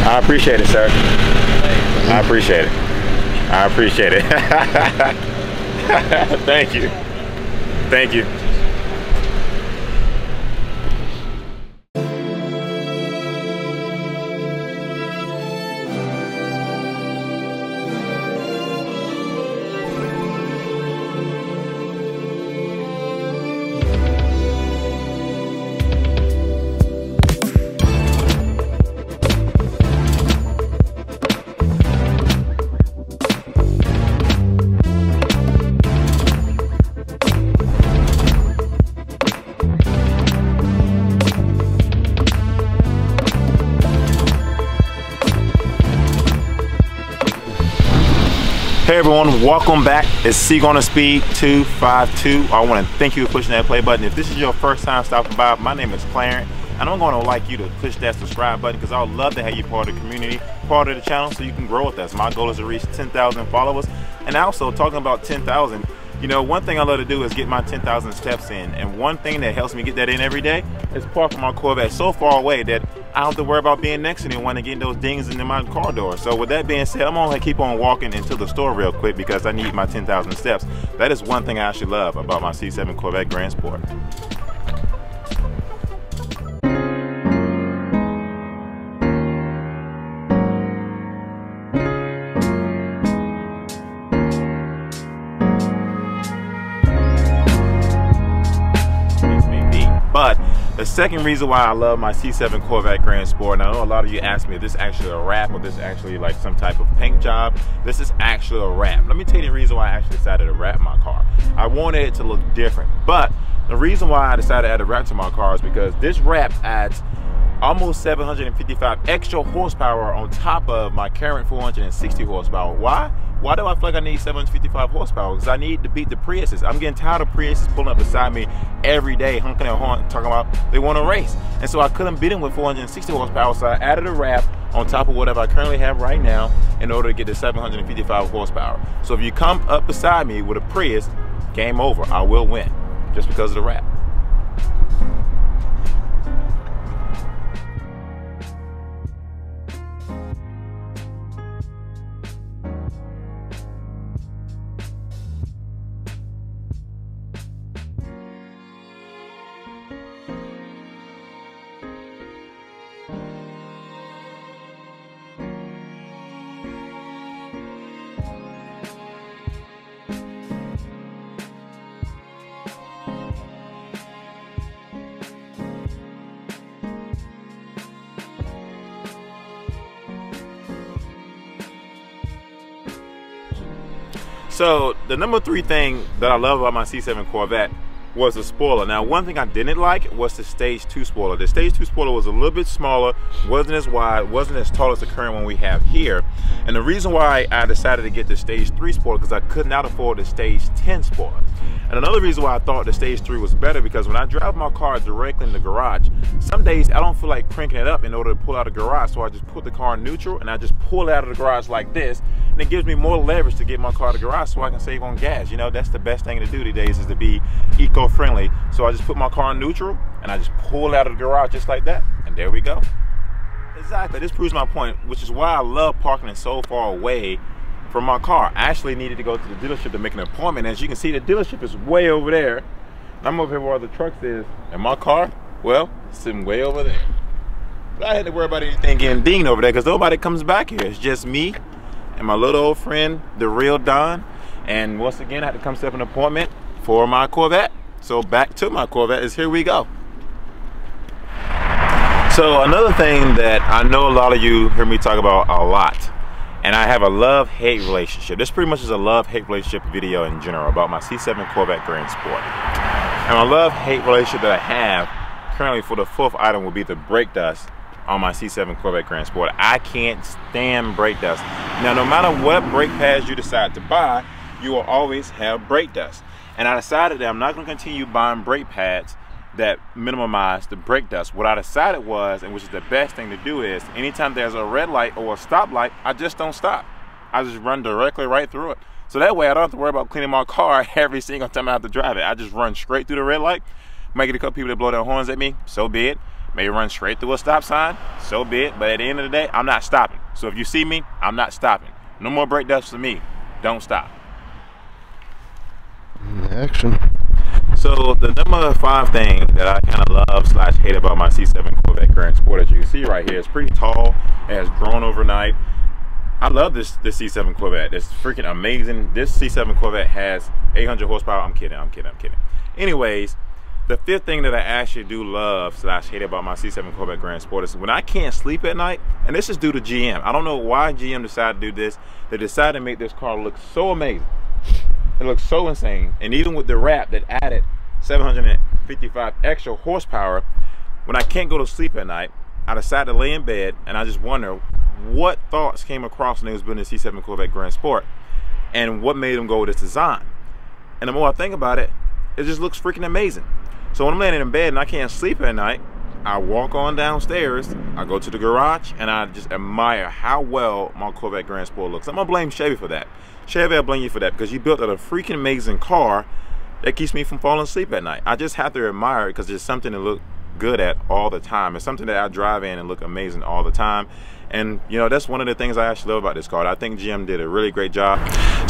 I appreciate it, sir. I appreciate it. I appreciate it. Thank you. Thank you. Hey everyone, welcome back. It's C Gonna Speed 252. I want to thank you for pushing that play button. If this is your first time stopping by, my name is Clarence, and I'm going to like you to push that subscribe button because I would love to have you part of the community, part of the channel, so you can grow with us. My goal is to reach 10,000 followers, and also talking about 10,000. You know, one thing I love to do is get my 10,000 steps in, and one thing that helps me get that in every day is parking my Corvette so far away that I don't have to worry about being next to anyone and getting those dings into my car door. So with that being said, I'm gonna keep on walking into the store real quick because I need my 10,000 steps. That is one thing I actually love about my C7 Corvette Grand Sport. But the second reason why I love my C7 Corvette Grand Sport, and I know a lot of you ask me, is this actually a wrap or this actually like some type of paint job? This is actually a wrap. Let me tell you the reason why I actually decided to wrap my car. I wanted it to look different, but the reason why I decided to add a wrap to my car is because this wrap adds almost 755 extra horsepower on top of my current 460 horsepower. Why? Why do I feel like I need 755 horsepower? Because I need to beat the Priuses. I'm getting tired of Priuses pulling up beside me every day, honking their horn, talking about they want to race. And so I couldn't beat them with 460 horsepower, so I added a wrap on top of whatever I currently have right now in order to get the 755 horsepower. So if you come up beside me with a Prius, game over. I will win just because of the wrap. So the number 3 thing that I love about my C7 Corvette was the spoiler. Now, one thing I didn't like was the Stage 2 spoiler. The Stage 2 spoiler was a little bit smaller, wasn't as wide, wasn't as tall as the current one we have here. And the reason why I decided to get the Stage 3 spoiler because I could not afford the Stage 10 spoiler. And another reason why I thought the Stage 3 was better because when I drive my car directly in the garage, some days I don't feel like cranking it up in order to pull out of the garage, so I just put the car in neutral and I just pull it out of the garage like this, and it gives me more leverage to get my car to the garage so I can save on gas. You know, that's the best thing to do these days is to be eco-friendly. So I just put my car in neutral and I just pull it out of the garage just like that, and there we go. Exactly, this proves my point, which is why I love parking it so far away from my car. I actually needed to go to the dealership to make an appointment. As you can see, the dealership is way over there. I'm over here where the trucks is, and my car, well, it's sitting way over there. But I had to worry about anything getting dinged over there because nobody comes back here. It's just me and my little old friend, the real Don. And once again, I had to come set up an appointment for my Corvette. So back to my Corvette is here we go. So another thing that I know a lot of you hear me talk about a lot, and I have a love-hate relationship. This pretty much is a love-hate relationship video in general about my C7 Corvette Grand Sport. And my love-hate relationship that I have currently for the 4th item will be the brake dust on my C7 Corvette Grand Sport. I can't stand brake dust. Now, no matter what brake pads you decide to buy, you will always have brake dust. And I decided that I'm not going to continue buying brake pads that minimize the brake dust. What I decided was, and which is the best thing to do, is anytime there's a red light or a stoplight, I just don't stop. I just run directly right through it. So that way I don't have to worry about cleaning my car every single time I have to drive it. I just run straight through the red light. Might get a couple people that blow their horns at me, so be it. may run straight through a stop sign, so be it. But at the end of the day, I'm not stopping. So if you see me, I'm not stopping. No more brake dust for me. Don't stop. Action. So the number 5 thing that I kind of love / hate about my C7 Corvette Grand Sport, as you can see right here, it's pretty tall. It has grown overnight. I love this C7 Corvette. It's freaking amazing. This C7 Corvette has 800 horsepower. I'm kidding. Anyways, the 5th thing that I actually do love / hate about my C7 Corvette Grand Sport is when I can't sleep at night, and this is due to GM. I don't know why GM decided to do this. They decided to make this car look so amazing. It looks so insane. And even with the wrap that added 755 extra horsepower, when I can't go to sleep at night, I decide to lay in bed and I just wonder what thoughts came across when they was building the C7 Corvette Grand Sport and what made them go with this design. And the more I think about it, it just looks freaking amazing. So when I'm laying in bed and I can't sleep at night, I walk on downstairs, I go to the garage, and I just admire how well my Corvette Grand Sport looks. I'm gonna blame Chevy for that. Chevy, I blame you for that, because you built a freaking amazing car that keeps me from falling asleep at night. I just have to admire it because it's something to look good at all the time. It's something that I drive in and look amazing all the time. And you know, that's one of the things I actually love about this car. I think GM did a really great job.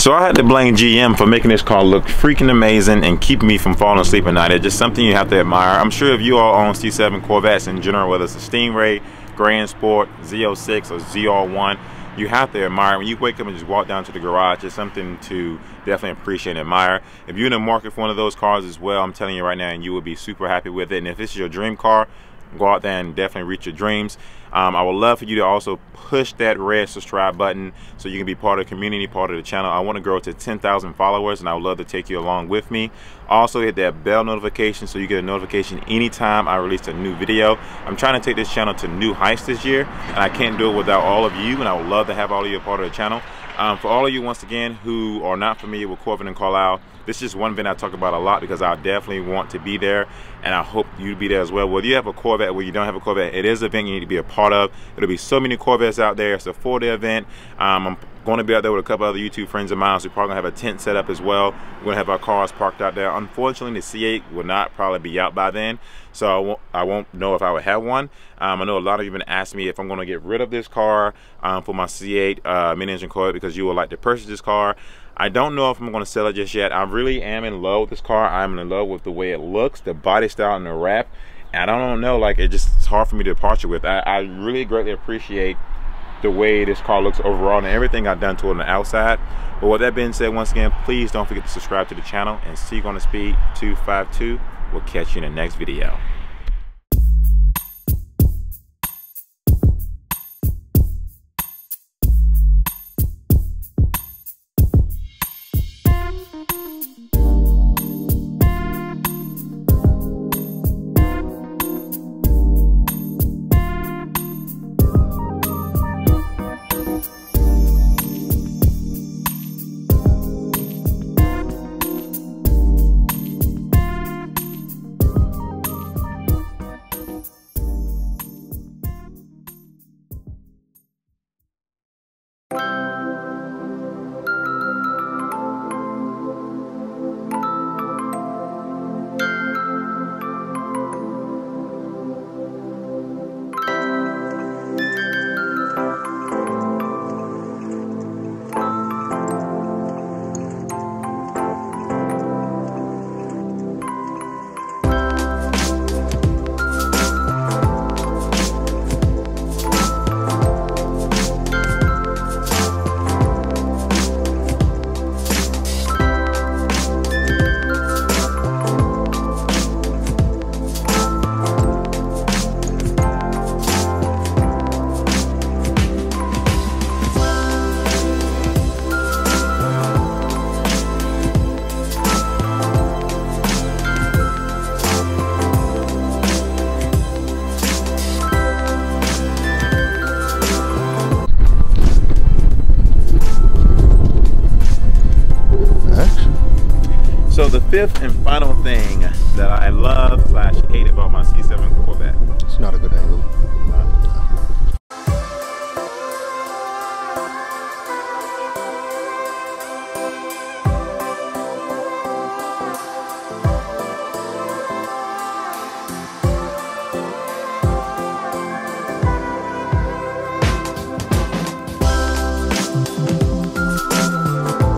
So I had to blame GM for making this car look freaking amazing and keeping me from falling asleep at night. It's just something you have to admire. I'm sure if you all own C7 Corvettes in general, whether it's a Stingray, Grand Sport, Z06 or ZR1, you have to admire. When you wake up and just walk down to the garage, it's something to definitely appreciate and admire. If you're in the market for one of those cars as well, I'm telling you right now, and you will be super happy with it. And if this is your dream car, go out there and definitely reach your dreams. I would love for you to also push that red subscribe button so you can be part of the community, part of the channel. I want to grow to 10,000 followers, and I would love to take you along with me. Also hit that bell notification so you get a notification anytime I release a new video. I'm trying to take this channel to new heights this year, and I can't do it without all of you, and I would love to have all of you a part of the channel. For all of you, once again, who are not familiar with Corvette and Carlisle, this is just one event I talk about a lot because I definitely want to be there, and I hope you be there as well. Whether you have a Corvette, whether you don't have a Corvette, it is an event you need to be a part of. It'll be so many Corvettes out there. It's a 4-day event. I'm going to be out there with a couple other YouTube friends of mine, so we're probably going to have a tent set up as well. We're going to have our cars parked out there. Unfortunately, the C8 will not probably be out by then, so I won't know if I would have one. I know a lot of you have been asking me if I'm going to get rid of this car for my C8 mid-engine Corvette because you would like to purchase this car. I don't know if I'm going to sell it just yet. I really am in love with this car. I'm in love with the way it looks, the body style and the wrap. And I don't know, like, it's hard for me to depart with. I really greatly appreciate the way this car looks overall and everything I've done to it on the outside. But with that being said, once again, please don't forget to subscribe to the channel and see you on the speed 252. We'll catch you in the next video. So the 5th and final thing that I love / hate about my C7 Corvette. It's not a good angle.